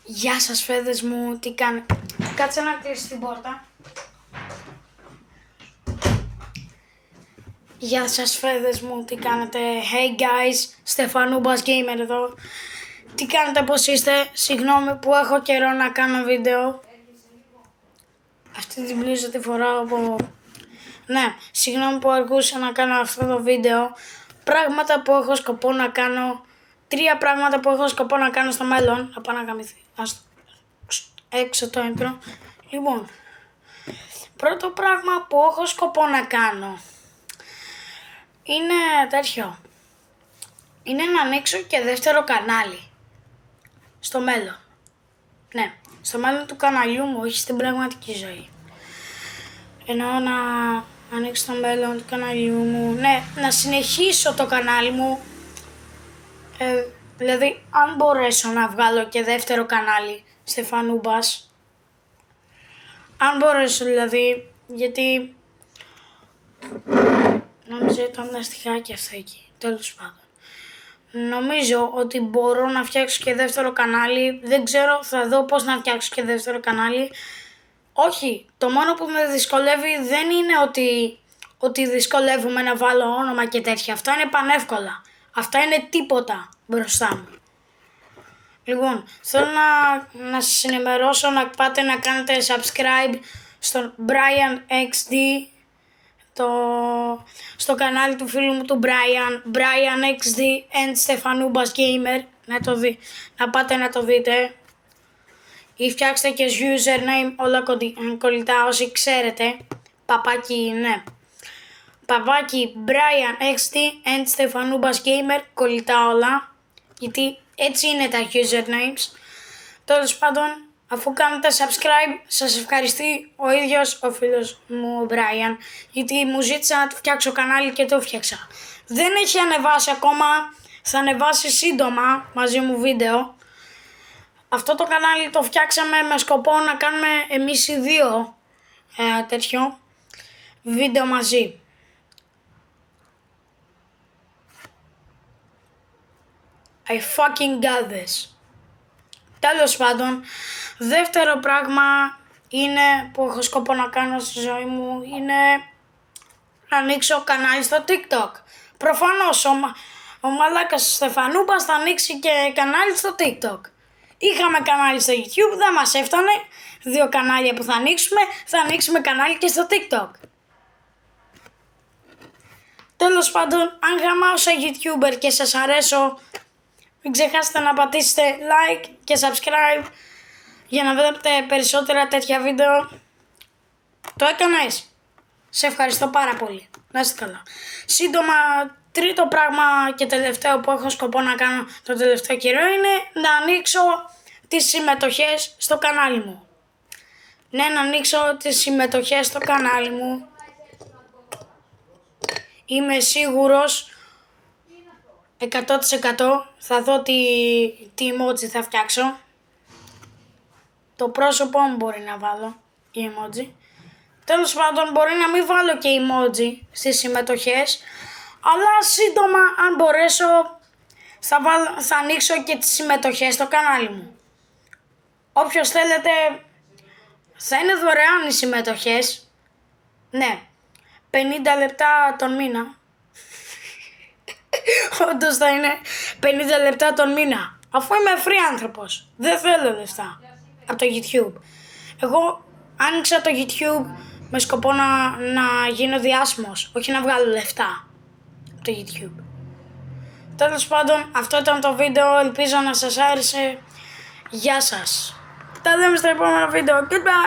Γεια σας φέδες μου, τι κάνετε? Κάτσε να κλείσει την πόρτα. Γεια σας φέδες μου, τι κάνετε? Hey guys, Στεφανούμπας Gamer εδώ. Τι κάνετε, πώς είστε? Συγγνώμη που έχω καιρό να κάνω βίντεο. Αυτή την μπλούζα τη φοράω από... Ναι, συγγνώμη που αργούσα να κάνω αυτό το βίντεο. Πράγματα που έχω σκοπό να κάνω. 3 πράγματα που έχω σκοπό να κάνω στο μέλλον. Να πάω να γαμηθεί. Έξω το intro. Λοιπόν, πρώτο πράγμα που έχω σκοπό να κάνω είναι τέτοιο. Είναι να ανοίξω και δεύτερο κανάλι στο μέλλον. Ναι, στο μέλλον του καναλιού μου, όχι στην πραγματική ζωή. Εννοώ να ανοίξω το μέλλον του καναλιού μου. Ναι, να συνεχίσω το κανάλι μου. Δηλαδή, αν μπορέσω να βγάλω και δεύτερο κανάλι, Στεφανούμπας. Αν μπορέσω δηλαδή, γιατί νομίζω ήταν ένα στιχάκι αυτό εκεί, τέλος πάντων. Νομίζω ότι μπορώ να φτιάξω και δεύτερο κανάλι, δεν ξέρω, θα δω πώς να φτιάξω και δεύτερο κανάλι. Όχι, το μόνο που με δυσκολεύει δεν είναι ότι δυσκολεύομαι να βάλω όνομα και τέτοια, αυτά είναι πανεύκολα. Αυτά είναι τίποτα μπροστά μου. Λοιπόν, θέλω να σας ενημερώσω να πάτε να κάνετε subscribe στον Brian XD, στο κανάλι του φίλου μου του Brian XD and Στεφανούμπας Gamer, να πάτε να το δείτε. Ή φτιάξτε και username όλα κολλητά όσοι ξέρετε, παπάκι, ναι. Παπάκι Brian XD and Στεφανούμπας Gamer, κολλητά όλα, γιατί έτσι είναι τα usernames. Τέλος πάντων, αφού κάνετε subscribe, σας ευχαριστεί ο ίδιος ο φίλος μου ο Brian, γιατί μου ζήτησε να του φτιάξω κανάλι και το φτιάξα. Δεν έχει ανεβάσει ακόμα, θα ανεβάσει σύντομα μαζί μου βίντεο. Αυτό το κανάλι το φτιάξαμε με σκοπό να κάνουμε εμείς οι δύο τέτοιο βίντεο μαζί. I fucking got this. Τέλος πάντων, δεύτερο πράγμα είναι που έχω σκοπό να κάνω στη ζωή μου είναι να ανοίξω κανάλι στο TikTok. Προφανώς ο μαλάκας Στεφανούμπας θα ανοίξει και κανάλι στο TikTok. Είχαμε κανάλι στο YouTube, δεν μας έφτανε. 2 κανάλια που θα ανοίξουμε κανάλι και στο TikTok. Τέλος πάντων, αν γαμάω σαν YouTuber και σας αρέσω, μην ξεχάσετε να πατήσετε like και subscribe για να βλέπετε περισσότερα τέτοια βίντεο. Το έκανες. Σε ευχαριστώ πάρα πολύ. Να είστε καλά. Σύντομα, τρίτο πράγμα και τελευταίο που έχω σκοπό να κάνω το τελευταίο καιρό είναι να ανοίξω τις συμμετοχές στο κανάλι μου. Ναι, να ανοίξω τις συμμετοχές στο κανάλι μου. Είμαι σίγουρος 100% θα δω τι emoji θα φτιάξω. Το πρόσωπό μου μπορεί να βάλω η emoji. Τέλος πάντων, μπορεί να μην βάλω και emoji στις συμμετοχές, αλλά σύντομα αν μπορέσω θα ανοίξω και τις συμμετοχές στο κανάλι μου. Όποιος θέλετε, θα είναι δωρεάν οι συμμετοχές. Ναι, 50 λεπτά τον μήνα. Όντως θα είναι 50 λεπτά τον μήνα. Αφού είμαι free άνθρωπος, δεν θέλω λεφτά από το YouTube. Εγώ άνοιξα το YouTube με σκοπό να γίνω διάσημος, όχι να βγάλω λεφτά από το YouTube. Τέλος πάντων, αυτό ήταν το βίντεο, ελπίζω να σας άρεσε. Γεια σας. Τα λέμε στο επόμενο βίντεο. Goodbye.